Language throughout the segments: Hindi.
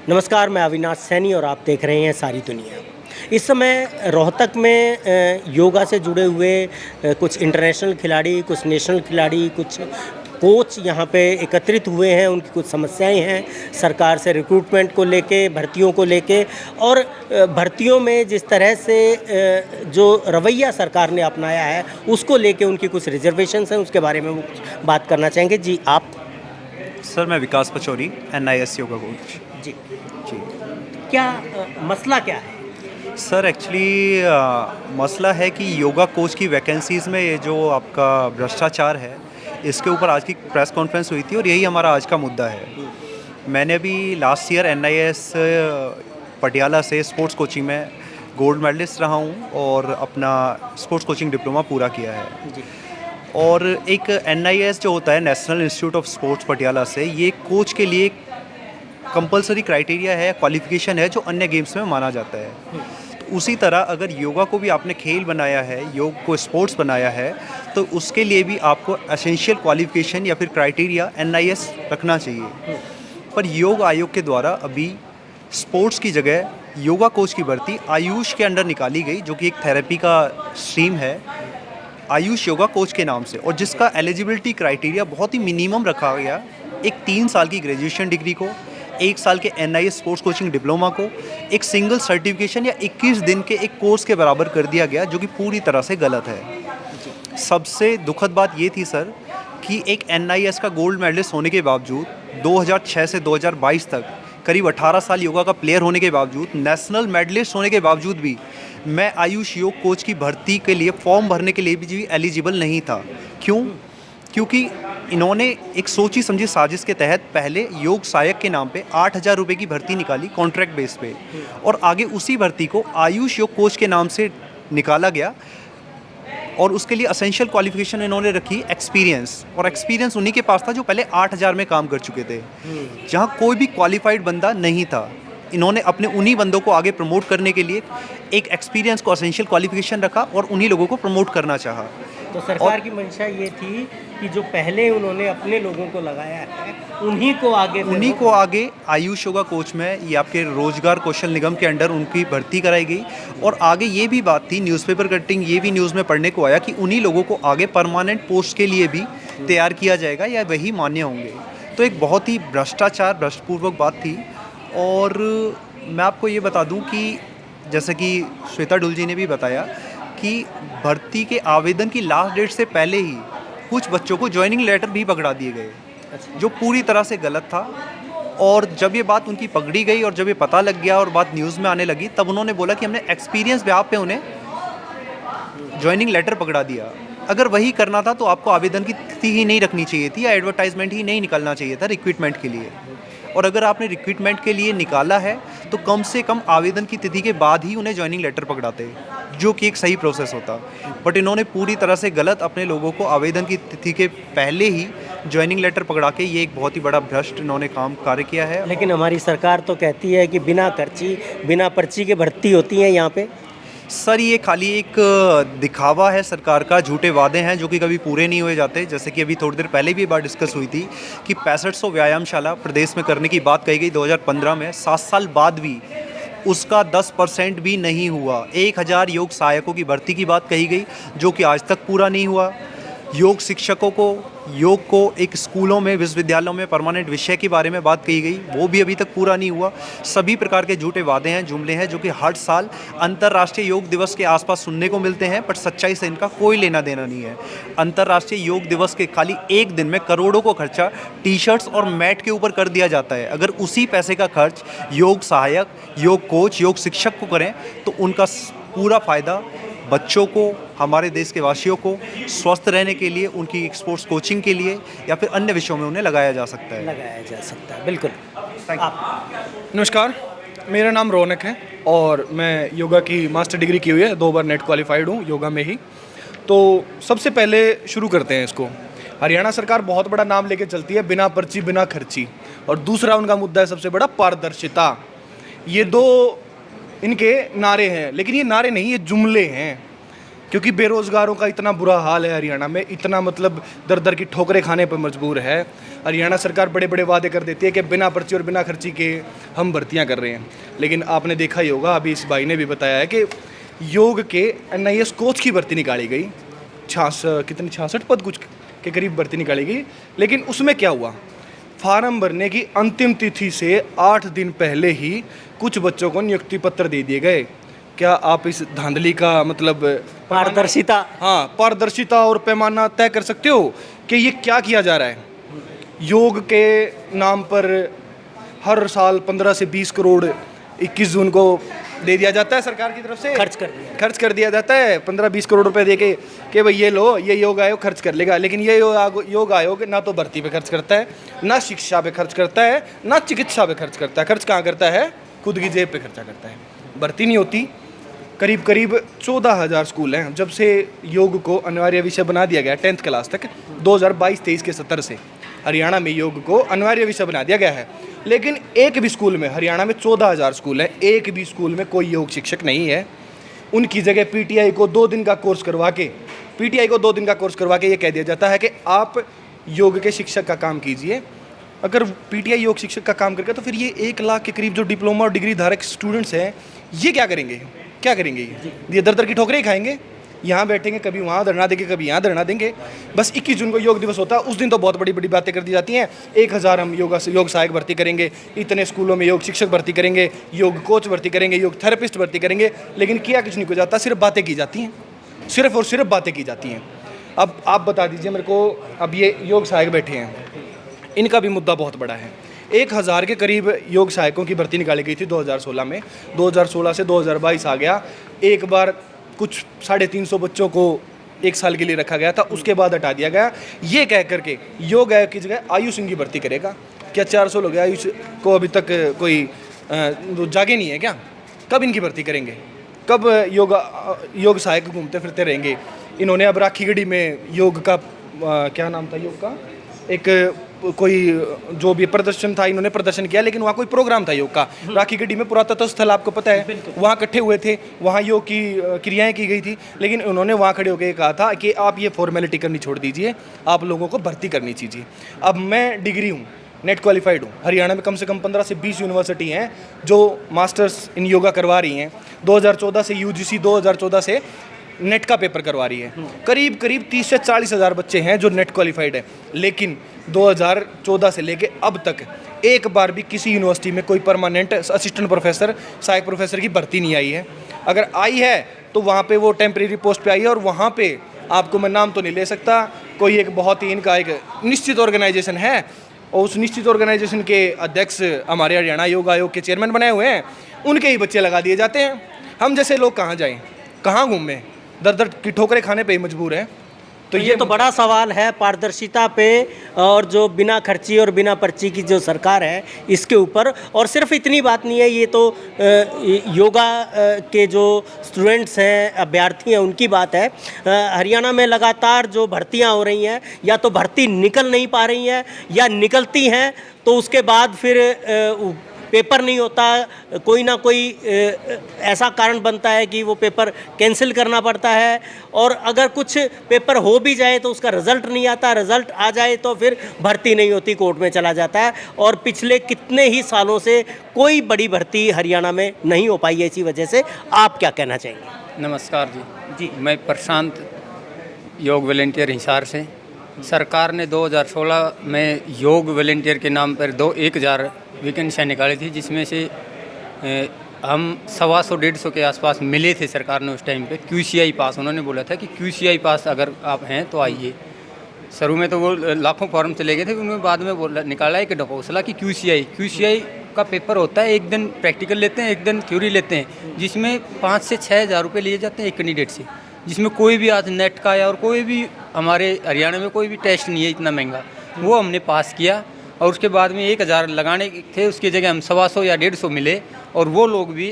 नमस्कार, मैं अविनाश सैनी और आप देख रहे हैं सारी दुनिया। इस समय रोहतक में योगा से जुड़े हुए कुछ इंटरनेशनल खिलाड़ी, कुछ नेशनल खिलाड़ी, कुछ कोच यहाँ पे एकत्रित हुए हैं। उनकी कुछ समस्याएं हैं सरकार से रिक्रूटमेंट को लेके, भर्तियों को लेके और भर्तियों में जिस तरह से जो रवैया सरकार ने अपनाया है उसको लेके उनकी कुछ रिजर्वेशंस हैं, उसके बारे में वो कुछ बात करना चाहेंगे। जी आप? सर मैं विकास पचौरी, NIS योगा कोच। जी जी क्या मसला क्या है? सर एक्चुअली मसला है कि योगा कोच की वैकेंसीज़ में ये जो आपका भ्रष्टाचार है, इसके ऊपर आज की प्रेस कॉन्फ्रेंस हुई थी और यही हमारा आज का मुद्दा है। मैंने अभी लास्ट ईयर NIS पटियाला से स्पोर्ट्स कोचिंग में गोल्ड मेडलिस्ट रहा हूँ और अपना स्पोर्ट्स कोचिंग डिप्लोमा पूरा किया है। जी और एक NIS जो होता है, national institute of sports Patiala से, ये कोच के लिए कंपलसरी क्राइटेरिया है, क्वालिफिकेशन है जो अन्य गेम्स में माना जाता है। तो उसी तरह अगर योगा को भी आपने खेल बनाया है, योग को स्पोर्ट्स बनाया है, तो उसके लिए भी आपको एसेंशियल क्वालिफिकेशन या फिर क्राइटेरिया NIS रखना चाहिए। पर योग आयोग के द्वारा अभी स्पोर्ट्स की जगह योगा कोच की भर्ती आयुष के अंडर निकाली गई, जो कि एक थेरेपी का स्ट्रीम है, आयुष योगा कोच के नाम से, और जिसका एलिजिबिलिटी क्राइटेरिया बहुत ही मिनिमम रखा गया। एक 3 साल की ग्रेजुएशन डिग्री को, 1 साल के NIS स्पोर्ट्स कोचिंग डिप्लोमा को एक सिंगल सर्टिफिकेशन या 21 दिन के एक कोर्स के बराबर कर दिया गया, जो कि पूरी तरह से गलत है। सबसे दुखद बात ये थी सर कि एक NIS का गोल्ड मेडलिस्ट होने के बावजूद 2006 से 2022 तक करीब 18 साल योगा का प्लेयर होने के बावजूद, नेशनल मेडलिस्ट होने के बावजूद भी मैं आयुष योग कोच की भर्ती के लिए फॉर्म भरने के लिए भी एलिजिबल नहीं था। क्यों? क्योंकि इन्होंने एक सोची समझी साजिश के तहत पहले योग सहायक के नाम पे 8,000 रुपये की भर्ती निकाली कॉन्ट्रैक्ट बेस पे, और आगे उसी भर्ती को आयुष योग कोच के नाम से निकाला गया। और उसके लिए असेंशियल क्वालिफिकेशन इन्होंने रखी एक्सपीरियंस, और एक्सपीरियंस उन्हीं के पास था जो पहले 8,000 में काम कर चुके थे, जहाँ कोई भी क्वालिफाइड बंदा नहीं था। इन्होंने अपने उन्हीं बंदों को आगे प्रमोट करने के लिए एक एक्सपीरियंस को असेंशियल क्वालिफिकेशन रखा और उन्हीं लोगों को प्रमोट करना चाहा। तो सरकार की मंशा ये थी कि जो पहले उन्होंने अपने लोगों को लगाया है उन्हीं को आगे आयुष योगा कोच में ये आपके रोजगार कौशल निगम के अंडर उनकी भर्ती कराई गई। और आगे ये भी बात थी, न्यूज़पेपर कटिंग ये भी न्यूज़ में पढ़ने को आया कि उन्हीं लोगों को आगे परमानेंट पोस्ट के लिए भी तैयार किया जाएगा या वही मान्य होंगे। तो एक बहुत ही भ्रष्टपूर्वक बात थी। और मैं आपको ये बता दूं कि जैसे कि श्वेता डुल जी ने भी बताया कि भर्ती के आवेदन की लास्ट डेट से पहले ही कुछ बच्चों को ज्वाइनिंग लेटर भी पकड़ा दिए गए, जो पूरी तरह से गलत था। और जब ये बात उनकी पकड़ी गई और जब ये पता लग गया और बात न्यूज़ में आने लगी, तब उन्होंने बोला कि हमने एक्सपीरियंस बेसिस पे उन्हें ज्वाइनिंग लेटर पकड़ा दिया। अगर वही करना था तो आपको आवेदन की तिथि ही नहीं रखनी चाहिए थी या एडवर्टाइजमेंट ही नहीं निकलना चाहिए था रिक्रूटमेंट के लिए। और अगर आपने रिक्रूटमेंट के लिए निकाला है तो कम से कम आवेदन की तिथि के बाद ही उन्हें ज्वाइनिंग लेटर पकड़ाते, जो कि एक सही प्रोसेस होता। बट इन्होंने पूरी तरह से गलत अपने लोगों को आवेदन की तिथि के पहले ही ज्वाइनिंग लेटर पकड़ा के ये एक बहुत ही बड़ा भ्रष्ट इन्होंने कार्य किया है। लेकिन हमारी सरकार तो कहती है कि बिना पर्ची के भर्ती होती है यहाँ पे। सर ये खाली एक दिखावा है सरकार का, झूठे वादे हैं जो कि कभी पूरे नहीं हुए जाते। जैसे कि अभी थोड़ी देर पहले भी ये बात डिस्कस हुई थी कि 6500 व्यायामशाला प्रदेश में करने की बात कही गई 2015 में, 7 साल बाद भी उसका 10% भी नहीं हुआ। 1000 योग सहायकों की भर्ती की बात कही गई, जो कि आज तक पूरा नहीं हुआ। योग शिक्षकों को, योग को एक स्कूलों में, विश्वविद्यालयों में परमानेंट विषय के बारे में बात कही गई, वो भी अभी तक पूरा नहीं हुआ। सभी प्रकार के झूठे वादे हैं, जुमले हैं, जो कि हर साल अंतर्राष्ट्रीय योग दिवस के आसपास सुनने को मिलते हैं, पर सच्चाई से इनका कोई लेना देना नहीं है। अंतर्राष्ट्रीय योग दिवस के खाली एक दिन में करोड़ों को खर्चा टी-शर्ट्स और मैट के ऊपर कर दिया जाता है। अगर उसी पैसे का खर्च योग सहायक, योग कोच, योग शिक्षक को करें तो उनका पूरा फ़ायदा बच्चों को, हमारे देश के वासियों को स्वस्थ रहने के लिए, उनकी स्पोर्ट्स कोचिंग के लिए या फिर अन्य विषयों में उन्हें लगाया जा सकता है। बिल्कुल। नमस्कार, मेरा नाम रौनक है और मैं योगा की मास्टर डिग्री की हुई है, 2 बार नेट क्वालिफाइड हूँ योगा में ही। तो सबसे पहले शुरू करते हैं इसको। हरियाणा सरकार बहुत बड़ा नाम लेके चलती है, बिना पर्ची बिना खर्ची, और दूसरा उनका मुद्दा है सबसे बड़ा पारदर्शिता। ये 2 इनके नारे हैं, लेकिन ये नारे नहीं, ये जुमले हैं क्योंकि बेरोज़गारों का इतना बुरा हाल है हरियाणा में, इतना मतलब दर दर की ठोकरें खाने पर मजबूर है। हरियाणा सरकार बड़े बड़े वादे कर देती है कि बिना पर्ची और बिना खर्ची के हम भर्तियां कर रहे हैं, लेकिन आपने देखा ही होगा, अभी इस भाई ने भी बताया है कि योग के NIS कोच की भर्ती निकाली गई, 66 पद कुछ के करीब भर्ती निकाली गई, लेकिन उसमें क्या हुआ, फार्म भरने की अंतिम तिथि से 8 दिन पहले ही कुछ बच्चों को नियुक्ति पत्र दे दिए गए। क्या आप इस धांधली का मतलब पारदर्शिता, हाँ, पारदर्शिता और पैमाना तय कर सकते हो कि ये क्या किया जा रहा है? योग के नाम पर हर साल 15 से 20 करोड़ 21 जून को दे दिया जाता है सरकार की तरफ से, खर्च कर दिया जाता है 15-20 करोड़ रुपए दे के कि भाई ये लो, ये योग आयोग खर्च कर लेगा। लेकिन ये योग आयोग ना तो भर्ती पे खर्च करता है, ना शिक्षा पे खर्च करता है, ना चिकित्सा पे खर्च करता है। खर्च कहाँ करता है? खुद की जेब पे खर्चा करता है। भर्ती नहीं होती। करीब 14,000 स्कूल हैं जब से योग को अनिवार्य विषय बना दिया गया 10th क्लास तक, 2022-23 के सत्र से हरियाणा में योग को अनिवार्य विषय बना दिया गया है। लेकिन एक भी स्कूल में, हरियाणा में 14,000 स्कूल हैं, एक भी स्कूल में कोई योग शिक्षक नहीं है। उनकी जगह PTI को 2 दिन का कोर्स करवा के ये कह दिया जाता है कि आप योग के शिक्षक का काम कीजिए। अगर PTI योग शिक्षक का काम करके तो फिर ये 1 लाख के करीब जो डिप्लोमा और डिग्री धारक स्टूडेंट्स हैं, ये क्या करेंगे? ये दर दर की ठोकरें ही खाएंगे। यहाँ बैठेंगे, कभी वहाँ धरना देंगे, कभी यहाँ धरना देंगे। बस 21 जून को योग दिवस होता है, उस दिन तो बहुत बड़ी बड़ी बातें कर दी जाती हैं। 1000 हम योग सहायक भर्ती करेंगे, इतने स्कूलों में योग शिक्षक भर्ती करेंगे, योग कोच भर्ती करेंगे, योग थेरेपिस्ट भर्ती करेंगे, लेकिन किया कुछ नहीं हो जाता, सिर्फ बातें की जाती हैं, सिर्फ और सिर्फ बातें की जाती हैं। अब आप बता दीजिए मेरे को, अब ये योग सहायक बैठे हैं, इनका भी मुद्दा बहुत बड़ा है। 1000 के करीब योग सहायकों की भर्ती निकाली गई थी 2016 में, 2016 से 2022 आ गया। एक बार कुछ 350 बच्चों को 1 साल के लिए रखा गया था, उसके बाद हटा दिया गया, ये कह करके योग आयोग की जगह आयुष की भर्ती करेगा। क्या 400 लोग आयुष को अभी तक कोई जागे नहीं है क्या? कब इनकी भर्ती करेंगे? कब योग सहायक घूमते फिरते रहेंगे? इन्होंने अब राखीगढ़ी में योग का क्या नाम था योग का, एक कोई जो भी प्रदर्शन था, इन्होंने प्रदर्शन किया, लेकिन वहाँ कोई प्रोग्राम था योग का। राखीगढ़ी में पुरातत्व स्थल आपको पता है, वहाँ इकट्ठे हुए थे, वहाँ योग की क्रियाएं की गई थी, लेकिन उन्होंने वहाँ खड़े होकर कहा था कि आप ये फॉर्मेलिटी करनी छोड़ दीजिए, आप लोगों को भर्ती करनी चाहिए। अब मैं डिग्री हूँ, नेट क्वालिफाइड हूँ, हरियाणा में कम से कम 15 से 20 यूनिवर्सिटी हैं जो मास्टर्स इन योगा करवा रही हैं। 2014 से UGC 2014 से नेट का पेपर करवा रही है। करीब 30 से 40 हज़ार बच्चे हैं जो नेट क्वालिफाइड है, लेकिन 2014 से लेके अब तक एक बार भी किसी यूनिवर्सिटी में कोई परमानेंट असिस्टेंट प्रोफेसर, सहायक प्रोफेसर की भर्ती नहीं आई है। अगर आई है तो वहाँ पे वो टेम्परेरी पोस्ट पे आई है, और वहाँ पे आपको मैं नाम तो नहीं ले सकता, कोई एक बहुत ही इनका एक निश्चित ऑर्गेनाइजेशन है, और उस निश्चित ऑर्गेनाइजेशन के अध्यक्ष हमारे हरियाणा योग आयोग के चेयरमैन बनाए हुए हैं, उनके ही बच्चे लगा दिए जाते हैं। हम जैसे लोग कहाँ जाएं, कहाँ घूमें? दर दर की ठोकरें खाने पे ही मजबूर हैं। तो ये तो बड़ा सवाल है पारदर्शिता पे, और जो बिना खर्ची और बिना पर्ची की जो सरकार है इसके ऊपर। और सिर्फ इतनी बात नहीं है, ये तो योगा के जो स्टूडेंट्स हैं, अभ्यर्थी हैं, उनकी बात है। हरियाणा में लगातार जो भर्तियां हो रही हैं, या तो भर्ती निकल नहीं पा रही हैं, या निकलती हैं तो उसके बाद फिर पेपर नहीं होता, कोई ना कोई ऐसा कारण बनता है कि वो पेपर कैंसिल करना पड़ता है। और अगर कुछ पेपर हो भी जाए तो उसका रिज़ल्ट नहीं आता, रिज़ल्ट आ जाए तो फिर भर्ती नहीं होती, कोर्ट में चला जाता है। और पिछले कितने ही सालों से कोई बड़ी भर्ती हरियाणा में नहीं हो पाई है इसी वजह से। आप क्या कहना चाहेंगे? नमस्कार जी, मैं प्रशांत, योग वॉलंटियर हिसार से। सरकार ने 2016 में योग वॉलंटियर के नाम पर 1000 वैकेंसियाँ निकाली थी, जिसमें से हम 125-150 के आसपास मिले थे सरकार ने उस टाइम पे। QCI पास, उन्होंने बोला था कि QCI पास अगर आप हैं तो आइए। शुरू में तो वो लाखों फॉर्म चले गए थे, उन्होंने बाद में निकाला एक ढकोसला कि QCI का पेपर होता है, एक दिन प्रैक्टिकल लेते हैं, एक दिन थ्योरी लेते हैं, जिसमें 5 से 6 हज़ार रुपये लिए जाते हैं एक कैंडिडेट से, जिसमें कोई भी आज नेट का या और कोई भी हमारे हरियाणा में कोई भी टेस्ट नहीं है इतना महंगा। वो हमने पास किया, और उसके बाद में 1000 लगाने थे, उसकी जगह हम 125 या 150 मिले, और वो लोग भी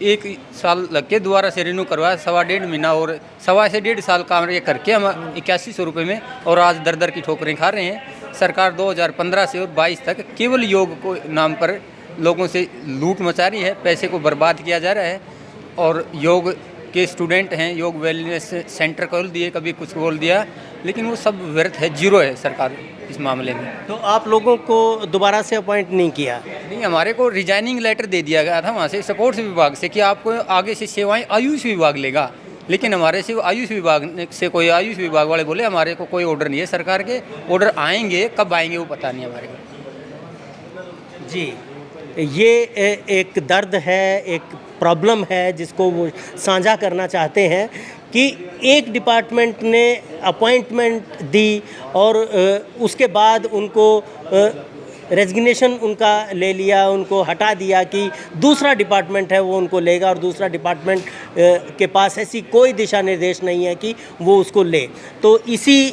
1 साल लग के दोबारा से रिन्यू करवाया, 1.5 महीना और 1.25 से 1.5 साल काम करके हम 8100 रुपये में, और आज दर दर की ठोकरें खा रहे हैं। सरकार 2015 से और 22 तक केवल योग को नाम पर लोगों से लूट मचा रही है, पैसे को बर्बाद किया जा रहा है। और योग के स्टूडेंट हैं, योग वेलनेस सेंटर खोल दिए, कभी कुछ खोल दिया, लेकिन वो सब व्यर्थ है, जीरो है सरकार इस मामले में। तो आप लोगों को दोबारा से अपॉइंट नहीं किया? नहीं, हमारे को रिजाइनिंग लेटर दे दिया गया था वहाँ से स्पोर्ट्स विभाग से कि आपको आगे से सेवाएं आयुष विभाग लेगा, लेकिन हमारे से आयुष विभाग से कोई आयुष विभाग वाले बोले हमारे को कोई ऑर्डर नहीं है सरकार के, ऑर्डर आएंगे कब आएंगे वो पता नहीं हमारे को। जी, ये एक दर्द है, एक प्रॉब्लम है जिसको वो साझा करना चाहते हैं कि एक डिपार्टमेंट ने अपॉइंटमेंट दी और उसके बाद उनको रेजिग्नेशन उनका ले लिया, उनको हटा दिया कि दूसरा डिपार्टमेंट है वो उनको लेगा और दूसरा डिपार्टमेंट के पास ऐसी कोई दिशा निर्देश नहीं है कि वो उसको ले। तो इसी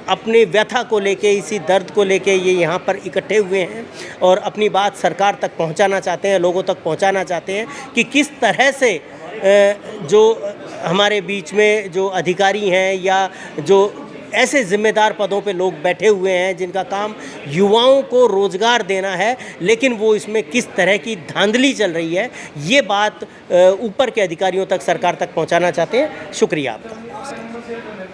अपनी व्यथा को लेके, इसी दर्द को लेके ये यहाँ पर इकट्ठे हुए हैं और अपनी बात सरकार तक पहुँचाना चाहते हैं, लोगों तक पहुँचाना चाहते हैं कि किस तरह से जो हमारे बीच में जो अधिकारी हैं या जो ऐसे जिम्मेदार पदों पे लोग बैठे हुए हैं जिनका काम युवाओं को रोज़गार देना है, लेकिन वो इसमें किस तरह की धांधली चल रही है, ये बात ऊपर के अधिकारियों तक, सरकार तक पहुंचाना चाहते हैं। शुक्रिया आपका।